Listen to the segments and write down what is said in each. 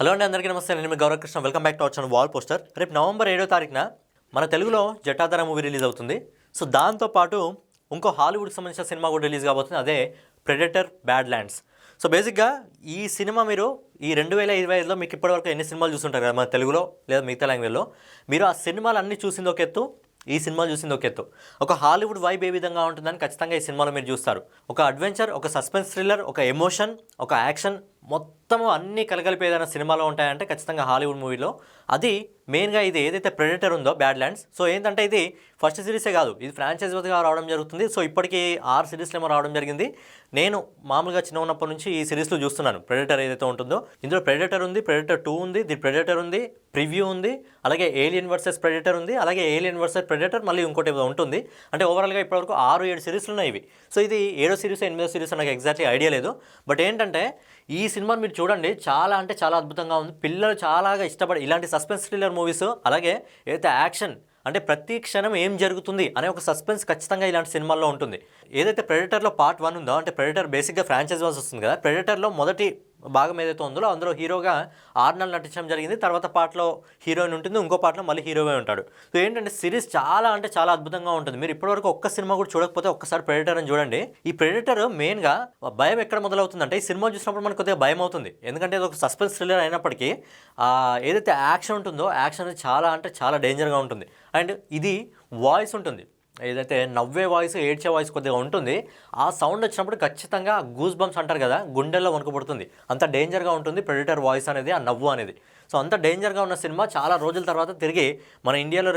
Hello అండి, అందరికీ నమస్తే. నేను మీ Gaurav Krishna. Welcome back to our channel wall poster. రేపు నవంబర్ 7వ తారీఖున మన తెలుగులో జటాధార మూవీ రిలీజ్ అవుతుంది. సో దాంతోపాటు ఇంకో హాలీవుడ్కి సంబంధించిన సినిమా కూడా రిలీజ్ కాబోతుంది. అదే ప్రెడేటర్ బ్యాడ్ ల్యాండ్స్. సో బేసిక్గా ఈ సినిమా మీరు ఈ 2025లో మీకు ఇప్పటివరకు ఎన్ని సినిమాలు చూస్తుంటారు కదా మన తెలుగులో లేదా మిగతా లాంగ్వేజ్లో, మీరు ఆ సినిమాలు అన్నీ చూసింది ఒక ఎత్తు, ఈ సినిమా చూసింది ఒక ఎత్తు. ఒక హాలీవుడ్ వైబ్ ఏ విధంగా ఉంటుందని ఖచ్చితంగా ఈ సినిమాలో మీరు చూస్తారు. ఒక అడ్వెంచర్, ఒక సస్పెన్స్ థ్రిల్లర్, ఒక ఎమోషన్, ఒక యాక్షన్, మొత్తము అన్నీ కలగలిపి ఏదైనా సినిమాలో ఉంటాయంటే ఖచ్చితంగా హాలీవుడ్ మూవీలో. అది మెయిన్గా ఇది ఏదైతే ప్రెడేటర్ ఉందో బ్యాడ్ ల్యాండ్స్. సో ఏంటంటే ఇది ఫస్ట్ సిరీసే కాదు, ఇది ఫ్రాంచైజీగా రావడం జరుగుతుంది. సో ఇప్పటికీ 6 సిరీస్లు ఏమో రావడం జరిగింది. నేను మామూలుగా చిన్న ఉన్నప్పటి నుంచి ఈ సిరీస్లో చూస్తున్నాను. ప్రెడేటర్ ఏదైతే ఉంటుందో ఇందులో ప్రెడేటర్ ఉంది, ప్రెడేటర్ 2 ఉంది, ది ప్రెడేటర్ ఉంది, ప్రివ్యూ ఉంది, అలాగే ఏలియన్ వర్సెస్ ప్రెడేటర్ ఉంది, అలాగే ఏలియన్ వర్సెస్ ప్రెడేటర్ మళ్ళీ ఇంకోటి ఉంటుంది. అంటే ఓవరాల్గా ఇప్పటివరకు 6-7 సిరీస్లు ఉన్నాయి ఇవి. సో ఇది 7వ సిరీస్ 8వ సిరీస్ నాకు ఎగ్జాక్ట్లీ ఐడియా లేదు. బట్ ఏంటంటే ఈ సినిమాని మీరు చూడండి, చాలా అంటే చాలా అద్భుతంగా ఉంది. పిల్లలు చాలా ఇష్టపడి ఇలాంటి సస్పెన్స్ థ్రిల్లర్ మూవీస్, అలాగే ఏదైతే యాక్షన్ అంటే ప్రతి క్షణం ఏం జరుగుతుంది అనే ఒక సస్పెన్స్ ఖచ్చితంగా ఇలాంటి సినిమాల్లో ఉంటుంది. ఏదైతే ప్రెడేటర్లో పార్ట్ 1 ఉందో, అంటే ప్రెడేటర్ బేసిక్గా ఫ్రాంచైజ్ వాల్స్ వస్తుంది కదా, ప్రెడేటర్లో మొదటి భాగం ఏదైతే ఉందో అందులో హీరోగా ఆర్నల్ నటించడం జరిగింది. తర్వాత పార్ట్లో హీరోయిన్ ఉంటుంది, ఇంకో పార్ట్లో మళ్ళీ హీరోవే ఉంటాడు. సో ఏంటంటే సిరీస్ చాలా అంటే చాలా అద్భుతంగా ఉంటుంది. మీరు ఇప్పటివరకు ఒక్క సినిమా కూడా చూడకపోతే ఒక్కసారి ప్రెడేటర్ అని చూడండి. ఈ ప్రెడేటర్ మెయిన్గా భయం ఎక్కడ మొదలవుతుందంటే ఈ సినిమా చూసినప్పుడు మనకు కొద్దిగా భయం అవుతుంది. ఎందుకంటే ఇది ఒక సస్పెన్స్ థ్రిల్లర్ అయినప్పటికీ ఏదైతే యాక్షన్ ఉంటుందో యాక్షన్ చాలా అంటే చాలా డేంజర్గా ఉంటుంది. అండ్ ఇది వాయిస్ ఉంటుంది, ఏదైతే నవ్వే వాయిస్, ఏడ్చే వాయిస్ కొద్దిగా ఉంటుంది. ఆ సౌండ్ వచ్చినప్పుడు ఖచ్చితంగా గూస్ బంప్స్ అంటారు కదా, గుండెల్లో వణుకు పుడుతుంది. అంత డేంజర్గా ఉంటుంది ప్రెడేటర్ వాయిస్ అనేది, ఆ నవ్వు అనేది. సో అంత డేంజర్గా ఉన్న సినిమా చాలా రోజుల తర్వాత తిరిగి మన ఇండియాలో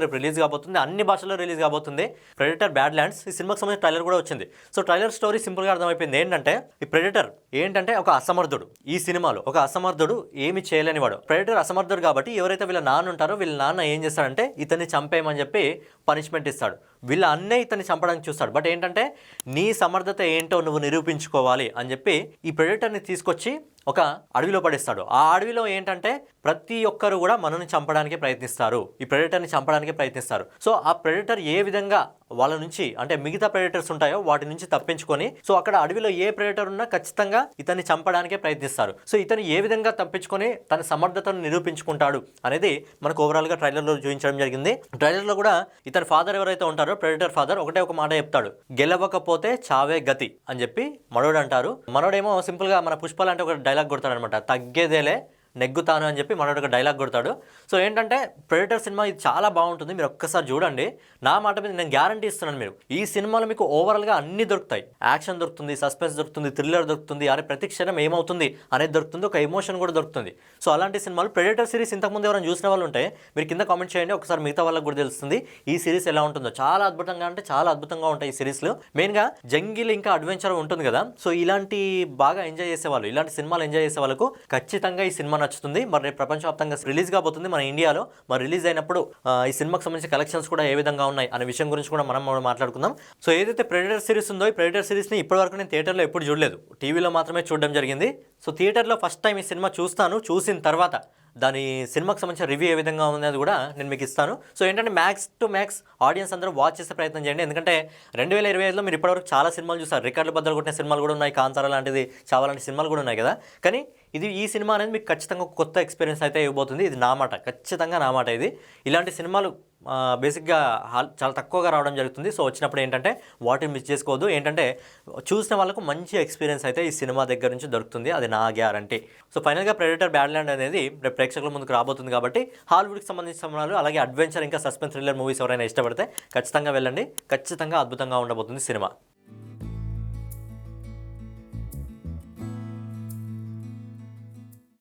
రేపు రిలీజ్ కాబోతుంది. అన్ని భాషల్లో రిలీజ్ కాబోతుంది ప్రెడేటర్ బ్యాడ్ ల్యాండ్స్. ఈ సినిమాకి సంబంధించిన ట్రైలర్ కూడా వచ్చింది. సో ట్రైలర్ స్టోరీ సింపుల్గా అర్థమైపోయింది. ఏంటంటే ఈ ప్రెడేటర్ ఏంటంటే ఒక అసమర్థుడు. ఈ సినిమాలో ఒక అసమర్థుడు, ఏమి చేయలేనివాడు. ప్రెడేటర్ అసమర్థుడు కాబట్టి ఎవరైతే వీళ్ళ నాన్న ఉంటారో వీళ్ళ నాన్న ఏం చేస్తాడంటే ఇతన్ని చంపేయమని చెప్పి పనిష్మెంట్ ఇస్తాడు. వీళ్ళ అన్నే ఇతన్ని చంపడానికి చూస్తాడు. బట్ ఏంటంటే నీ సమర్థత ఏంటో నువ్వు నిరూపించుకోవాలి అని చెప్పి ఈ ప్రెడేటర్ని తీసుకొచ్చి ఒక అడవిలో పడేస్తాడు. ఆ అడవిలో ఏంటంటే ప్రతి ఒక్కరు కూడా మనల్ని చంపడానికి ప్రయత్నిస్తారు, ఈ ప్రెడేటర్ని చంపడానికి ప్రయత్నిస్తారు. సో ఆ ప్రెడేటర్ ఏ విధంగా వాళ్ళ నుంచి అంటే మిగతా ప్రెడేటర్స్ ఉంటాయో వాటి నుంచి తప్పించుకొని, సో అక్కడ అడవిలో ఏ ప్రెడేటర్ ఉన్నా ఖచ్చితంగా ఇతన్ని చంపడానికే ప్రయత్నిస్తారు. సో ఇతను ఏ విధంగా తప్పించుకొని తన సమర్థతను నిరూపించుకుంటాడు అనేది మనకు ఓవరాల్గా ట్రైలర్లో చూపించడం జరిగింది. ట్రైలర్లో కూడా ఇతని ఫాదర్ ఎవరైతే ఉంటారో ప్రెడేటర్ ఫాదర్ ఒకటే ఒక మాట చెప్తాడు, గెలవకపోతే చావే గతి అని చెప్పి మనోడు అంటారు. మనోడేమో సింపుల్గా మన పుష్పాలు అంటే ఒక డైలాగ్ కొడతాడు అనమాట, తగ్గేదేలే నెగ్గుతాను అని చెప్పి మనోడు ఒక డైలాగ్ కొడతాడు. సో ఏంటంటే ప్రెడేటర్ సినిమా ఇది చాలా బాగుంటుంది, మీరు ఒక్కసారి చూడండి. నా మాట మీద నేను గ్యారంటీ ఇస్తున్నాను, మీరు ఈ సినిమాలో మీకు ఓవరాల్గా అన్నీ దొరుకుతాయి. యాక్షన్ దొరుకుతుంది, సస్పెన్స్ దొరుకుతుంది, థ్రిల్లర్ దొరుకుతుంది, అనే ప్రతి క్షణం ఏమవుతుంది అనేది దొరుకుతుంది, ఒక ఎమోషన్ కూడా దొరుకుతుంది. సో అలాంటి సినిమాలు ప్రెడేటర్ సిరీస్ ఇంతకుముందు ఎవరైనా చూసిన వాళ్ళు ఉంటే మీరు కింద కామెంట్ చేయండి, ఒకసారి మిగతా వాళ్ళకి కూడా తెలుస్తుంది ఈ సిరీస్ ఎలా ఉంటుందో. చాలా అద్భుతంగా అంటే చాలా అద్భుతంగా ఉంటాయి ఈ సిరీస్లో. మెయిన్గా జంగిల్ ఇంకా అడ్వెంచర్ ఉంటుంది కదా, సో ఇలాంటి బాగా ఎంజాయ్ చేసేవాళ్ళు, ఇలాంటి సినిమాలు ఎంజాయ్ చేసే వాళ్ళకు ఖచ్చితంగా ఈ సినిమా నచ్చుతుంది. మరి రేపు ప్రపంచవ్యాప్తంగా రిలీజ్ కాబోతుంది మన ఇండియాలో. మరి రిలీజ్ అయినప్పుడు ఈ సినిమాకి సంబంధించిన కలెక్షన్స్ కూడా ఏ విధంగా ఉన్నాయి అనే విషయం గురించి కూడా మనం మాట్లాడుకుందాం. సో ఏదైతే ప్రెడేటర్ సిరీస్ ఉందో ఈ ప్రెడేటర్ సిరీస్ని ఇప్పటివరకు నేను థియేటర్లో ఎప్పుడు చూడలేదు, టీవీలో మాత్రమే చూడడం జరిగింది. సో థియేటర్లో ఫస్ట్ టైం ఈ సినిమా చూస్తాను, చూసిన తర్వాత దాని సినిమాకి సంబంధించిన రివ్యూ ఏ విధంగా ఉన్నది కూడా నేను మీకు ఇస్తాను. సో ఏంటంటే మ్యాక్స్ టు మ్యాక్స్ ఆడియన్స్ అందరూ వాచ్ చేసే ప్రయత్నం చేయండి. ఎందుకంటే 2025లో మీరు ఇప్పటివరకు చాలా సినిమాలు చూస్తారు, రికార్డులు బద్దలు కొట్టిన సినిమాలు కూడా ఉన్నాయి, కాంతారా లాంటిది, చావా లాంటి సినిమాలు కూడా ఉన్నాయి కదా. కానీ ఈ సినిమా అనేది మీకు ఖచ్చితంగా కొత్త ఎక్స్పీరియన్స్ అయితే ఇవ్వబోతుంది. ఇది నా మాట, ఖచ్చితంగా నా మాట. ఇది ఇలాంటి సినిమాలు బేసిక్గా చాలా తక్కువగా రావడం జరుగుతుంది. సో వచ్చినప్పుడు ఏంటంటే వాటిని మిస్ చేసుకోవద్దు. ఏంటంటే చూసిన వాళ్ళకు మంచి ఎక్స్పీరియన్స్ అయితే ఈ సినిమా దగ్గర నుంచి దొరుకుతుంది, అది నా గ్యారంటీ. సో ఫైనల్గా ప్రెడేటర్ బ్యాడ్ ల్యాండ్ అనేది రేపు ప్రేక్షకుల ముందుకు రాబోతుంది కాబట్టి హాలీవుడ్కి సంబంధించిన సినిమాలు, అలాగే అడ్వెంచర్ ఇంకా సస్పెన్స్ థ్రిల్లర్ మూవీస్ ఎవరైనా ఇష్టపడితే ఖచ్చితంగా వెళ్ళండి, ఖచ్చితంగా అద్భుతంగా ఉండబోతుంది సినిమా.